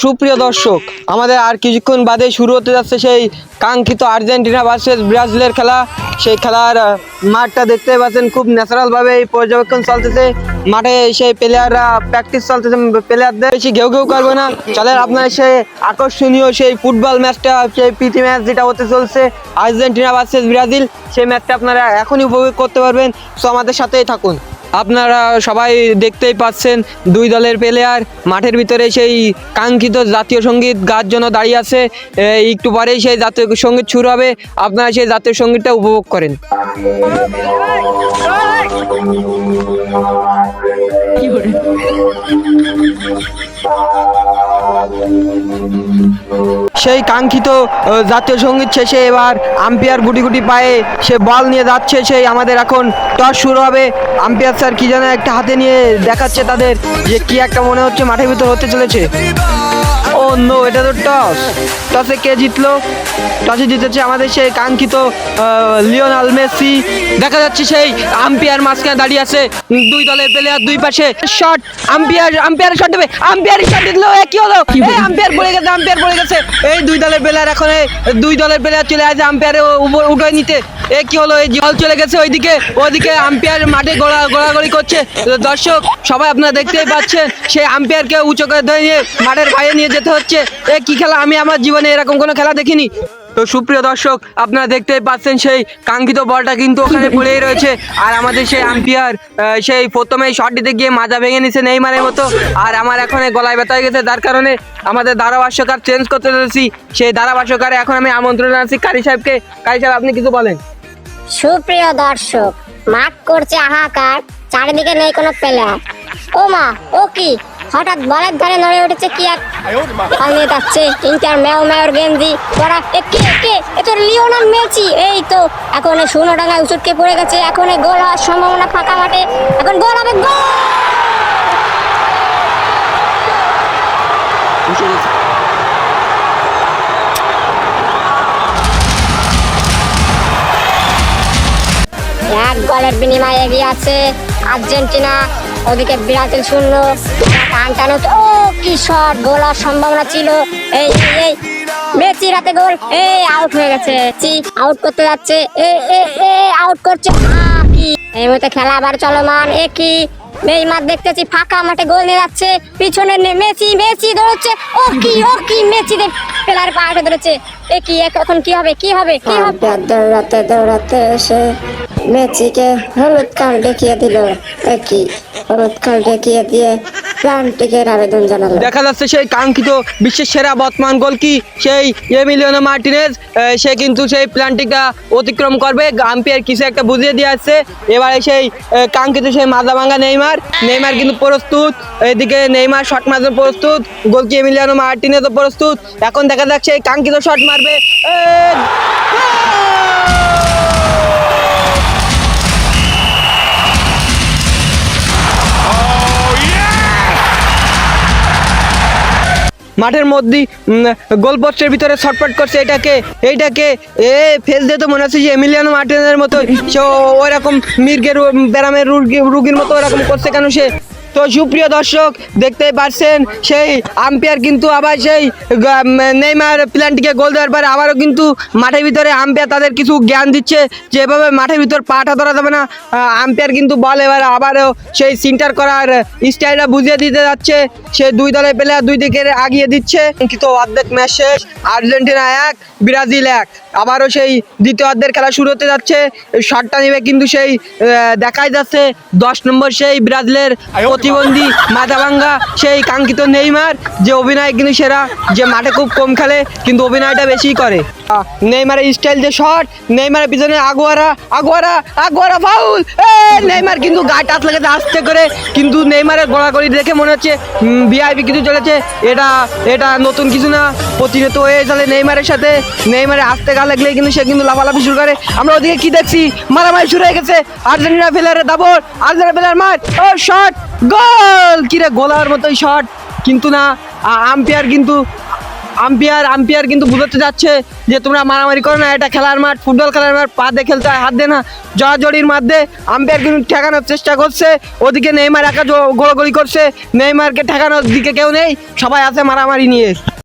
সুপ্রিয় দর্শক, আমাদের আর কিছুক্ষণ বাদে শুরু হতে যাচ্ছে সেই কাঙ্ক্ষিত আর্জেন্টিনা ভার্সেস ব্রাজিলের খেলা। সেই খেলার মাঠটা দেখতে পাচ্ছেন, খুব ন্যাচারালভাবে এই পর্যবেক্ষণ চলতেছে। মাঠে সেই প্লেয়াররা প্র্যাকটিস চলতেছে, প্লেয়ারদের বেশি ঘেউ ঘেউ করবে না। চলেন আপনার সেই আকর্ষণীয় সেই ফুটবল ম্যাচটা, সেই প্রীতি ম্যাচ যেটা হতে চলছে আর্জেন্টিনা ভার্সেস ব্রাজিল, সেই ম্যাচটা আপনারা এখনই উপভোগ করতে পারবেন। সো আমাদের সাথেই থাকুন। আপনারা সবাই দেখতেই পাচ্ছেন দুই দলের প্লেয়ার মাঠের ভিতরে সেই কাঙ্ক্ষিত জাতীয় সঙ্গীত গাওয়ার জন্য দাঁড়িয়ে আছে। একটু পরেই সেই জাতীয় সঙ্গীত শুরু হবে, আপনারা সেই জাতীয় সঙ্গীতটা উপভোগ করেন। সেই কাঙ্ক্ষিত জাতীয় সঙ্গীত শেষে এবার আম্পায়ার গুটি গুটি পায়ে সে বল নিয়ে যাচ্ছে। সেই আমাদের এখন টস শুরু হবে। আম্পায়ার স্যার কি যেন একটা হাতে নিয়ে দেখাচ্ছে তাদের, যে কি একটা মনে হচ্ছে মাঠের ভিতর হতে চলেছে। ও নো, এটা তো টস। টসে কে জিতলো? টসে জিতেছে আমাদের সেই কাঙ্ক্ষিত লিওনেল মেসি। দেখা যাচ্ছে সেই আম্পায়ার মাঝখানে দাঁড়িয়ে আছে, দুই দলের প্লেয়ার দুই পাশে। শট, আম্পায়ার শট দেবে, আম্পায়ার শট দিলো। কি হলো? আম্পায়ার পড়ে গেছে, আম্পায়ার পড়ে গেছে। এই দুই দলের প্লেয়ার এখন দুই দলের প্লেয়ার চলে আসে আম্পায়ারের উপর উঠে নিতে। কি হলো? এই জল চলে গেছে ওইদিকে আম্পায়ার মাঠে গোড়াগড়ি করছে। দর্শক সবাই আপনারা দেখতেই পাচ্ছেন, সেই আম্পায়ারকে উঁচু করে ধরে নিয়ে মাঠের বাইরে নিয়ে যেতে হচ্ছে। কি খেলা! আমি আমার জীবনে এরকম কোনো খেলা দেখিনি। তো সুপ্রিয় দর্শক, আপনারা দেখতেই পাচ্ছেন সেই কাঙ্ক্ষিত বলটা কিন্তু ওখানে পড়েই রয়েছে। আর আমাদের সেই আম্পায়ার সেই প্রথমে শট দিতে গিয়ে মাজা ভেঙে নিছে নেইমারের মতো। আর আমার এখন গলায় ব্যথা হয়ে গেছে, যার কারণে আমাদের ধারাভাষ্যকার চেঞ্জ করতে চলেছি। সেই ধারাভাষ্যকারে এখন আমি আমন্ত্রণ জানাচ্ছি কারি সাহেবকে। কারি সাহেব, আপনি কিছু বলেন। সুপ্রিয় দর্শক, মাঠ করছে হাহাকার, চারিদিকে নেই কোনো প্লেয়ার। ও মা, ও কি হঠাৎ বলের ধারে নড়ে উঠেছে কি এক নিয়ে যাচ্ছে ইন্টার মেয়র গেঞ্জি পরা। এ তো লিওনেল মেসি। এই তো এখন শূন্য ডাঙায় উচুটকে পড়ে গেছে। এখন গোল হওয়ার সম্ভাবনা, ফাঁকা মাঠে এখন গোল হবে। গোল! এক গোলের বিনিময়ে এগিয়ে আছে আর্জেন্টিনা, ওদিকে ব্রাজিল 0। টানটানো, ও কি শট! গোল হওয়ার সম্ভাবনা ছিল। এই মেসির হাতে গোল। আউট হয়ে গেছে। আউট করতে যাচ্ছে, আউট করছে। কি এই মুহূর্তে খেলা আবার চলমান। কি নেইমার দেখতেছি ফাঁকা মাঠে গোল নিয়ে যাচ্ছে, পিছনে মেসি দৌড়চ্ছে। ও কি মেসিদের প্লেয়ার পায়ে ধরেছে। কি এখন কি হবে? দৌড়াতে এসে মেসিকে হলুদ কার্ড দেখিয়ে দিল। কি হলুদ কার্ড দেখিয়ে দিয়ে প্লান্টিকের আবেদন জানালো। দেখা যাচ্ছে সেই কাঙ্ক্ষিত বিশ্বের সেরা বর্তমান গোল কি সেই এমিলিয়ানো মার্টিনেজ, সে কিন্তু সেই প্লান্টিকটা অতিক্রম করবে। আম্পায়ার কিছু একটা বুঝিয়ে দিয়ে আসছে। এবারে সেই কাঙ্ক্ষিত সেই মাজা ভাঙা নেইমার কিন্তু প্রস্তুত। এদিকে নেইমার শট মারতে প্রস্তুত, গোলকি এমিলিয়ানো মার্টিনেজও প্রস্তুত। এখন দেখা যাচ্ছে এই কাঙ্ক্ষিত শট মারবে। মাঠের মধ্যে গোলপোস্টের ভিতরে ছটফট করছে। এইটাকে ফেস দিয়ে তো মনে হচ্ছে যে এমিলিয়ানো মার্টিনেজের মতো, সে ওইরকম মির্গের ব্যারামের রুগীর মতো ওরকম করছে কেন সে? তো সুপ্রিয় দর্শক, দেখতেই পাচ্ছেন সেই আম্পায়ার কিন্তু আবার সেই নেইমার প্ল্যান্টিকে গোল দেওয়ার পরে আবারও কিন্তু মাঠের ভিতরে আম্পায়ার তাদের কিছু জ্ঞান দিচ্ছে, যেভাবে মাঠের ভিতর পাটা ধরা যাবে না। আম্পায়ার কিন্তু বল এবার আবারও সেই সিন্টার করার স্টাইলটা বুঝিয়ে দিতে যাচ্ছে। সেই দুই দলের প্লেয়ার দুই দিকে আগিয়ে দিচ্ছে। কিন্তু অর্ধেক ম্যাচ শেষ, আর্জেন্টিনা 1 ব্রাজিল 1। আবারও সেই দ্বিতীয় অর্ধের খেলা শুরু হতে যাচ্ছে। শটটা নেবে কিন্তু সেই দেখাই যাচ্ছে 10 নম্বর সেই ব্রাজিলের প্রতিবন্ধী মাথাভাঙ্গা সেই কাঙ্ক্ষিত নেইমার, যে অভিনয় কিন্তু সেরা, যে মাঠে খুব কম খেলে কিন্তু অভিনয়টা বেশি করে। নেইমারের স্টাইল যে শট, নেইমারের পিছনে আগুয়ারা ফাউল। নেইমার কিন্তু গায়ে টাচ লেগেছে আস্তে করে, কিন্তু নেইমারের গোড়াগড়ি দেখে মনে হচ্ছে ভিআইপি কিছু চলেছে। এটা নতুন কিছু না, প্রতিনিয়ত হয়ে চলে নেইমারের সাথে। নেইমারের আস্তে গা লাগলে কিন্তু সে কিন্তু লাফালাফি শুরু করে। আমরা ওদিকে কি দেখছি, মারামারি শুরু হয়ে গেছে। আর্জেন্টিনা প্লেয়ারের দাবর, আর্জেন্টিনা প্লেয়ার মার, ও শট, গোল! কিরে গোলার মতোই শট, কিন্তু না, আম্পায়ার কিন্তু আম্পায়ার কিন্তু বুঝতে যাচ্ছে যে তোমরা মারামারি করো না, এটা খেলার মাঠ, ফুটবল খেলার মাঠ, পা দিয়ে খেলতে হয়, হাত দিয়ে না। জড়াজড়ির মধ্যে আম্পায়ার কিন্তু ঠেকানোর চেষ্টা করছে, ওদিকে নেইমার একা গোলাগুলি করছে, নেইমারকে ঠেকানোর দিকে কেউ নেই, সবাই আছে মারামারি নিয়ে।